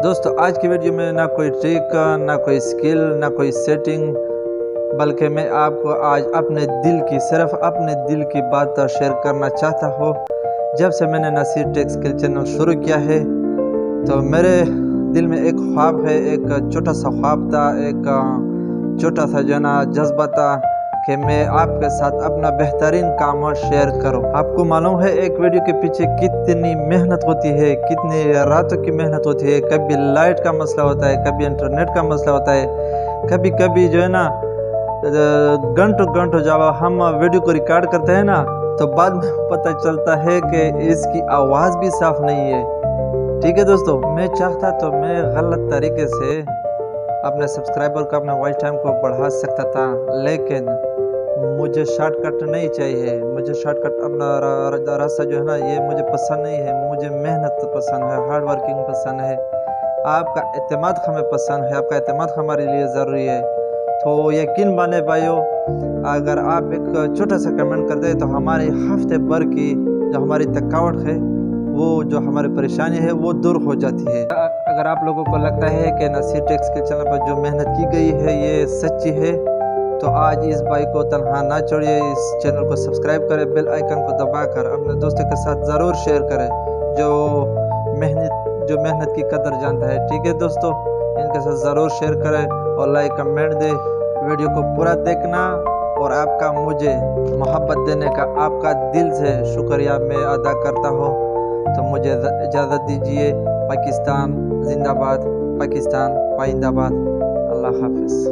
دوستو آج کی ویڈیو میں نہ کوئی ٹرک، نہ کوئی اسکل، نہ کوئی سیٹنگ، بلکہ میں آپ کو آج صرف اپنے دل کی بات شیئر کرنا چاہتا ہوں۔ جب سے میں نے نصیر ٹیک اسکل چینل شروع کیا ہے تو میرے دل میں ایک خواب ہے، ایک چھوٹا سا خواب تھا، ایک چھوٹا سا جذبہ تھا کہ میں آپ کے ساتھ اپنا بہترین کام شیئر کروں۔ آپ کو معلوم ہے ایک ویڈیو کے پیچھے کتنی محنت ہوتی ہے، کتنی راتوں کی محنت ہوتی ہے، کبھی لائٹ کا مسئلہ ہوتا ہے، کبھی انٹرنیٹ کا مسئلہ ہوتا ہے، کبھی گھنٹوں جب ہم ویڈیو کو ریکارڈ کرتے ہیں نا تو بعد میں پتہ چلتا ہے کہ اس کی آواز بھی صاف نہیں ہے۔ ٹھیک ہے دوستو، میں چاہتا تو میں غلط طریقے سے اپنے سبسکرائبر کو، اپنے واچ ٹائم کو بڑھا سکتا تھا، لیکن مجھے شارٹ کٹ نہیں چاہیے۔ مجھے شارٹ کٹ اپنا راستہ یہ مجھے پسند نہیں ہے۔ مجھے محنت پسند ہے، ہارڈ ورکنگ پسند ہے، آپ کا اعتماد ہمیں پسند ہے، آپ کا اعتماد ہمارے لیے ضروری ہے۔ تو یقین مانے بھائیو، اگر آپ ایک چھوٹا سا کمنٹ کر دیں تو ہماری ہفتے بھر کی جو ہماری تھکاوٹ ہے، وہ جو ہماری پریشانی ہے وہ دور ہو جاتی ہے۔ اگر آپ لوگوں کو لگتا ہے کہ نصیر ٹیک کے چینل پر جو محنت کی گئی ہے یہ سچی ہے تو آج اس بھائی کو تنہا نہ چھوڑیے، اس چینل کو سبسکرائب کریں، بیل آئیکن کو دبا کر اپنے دوستوں کے ساتھ ضرور شیئر کریں جو محنت کی قدر جانتا ہے۔ ٹھیک ہے دوستو، ان کے ساتھ ضرور شیئر کریں اور لائک کمنٹ دیں، ویڈیو کو پورا دیکھنا، اور آپ کا مجھے محبت دینے کا آپ کا دل سے شکریہ میں ادا کرتا ہوں۔ تو مجھے اجازت دیجیے۔ پاکستان زندہ باد، پاکستان پائندہ باد۔ اللہ حافظ۔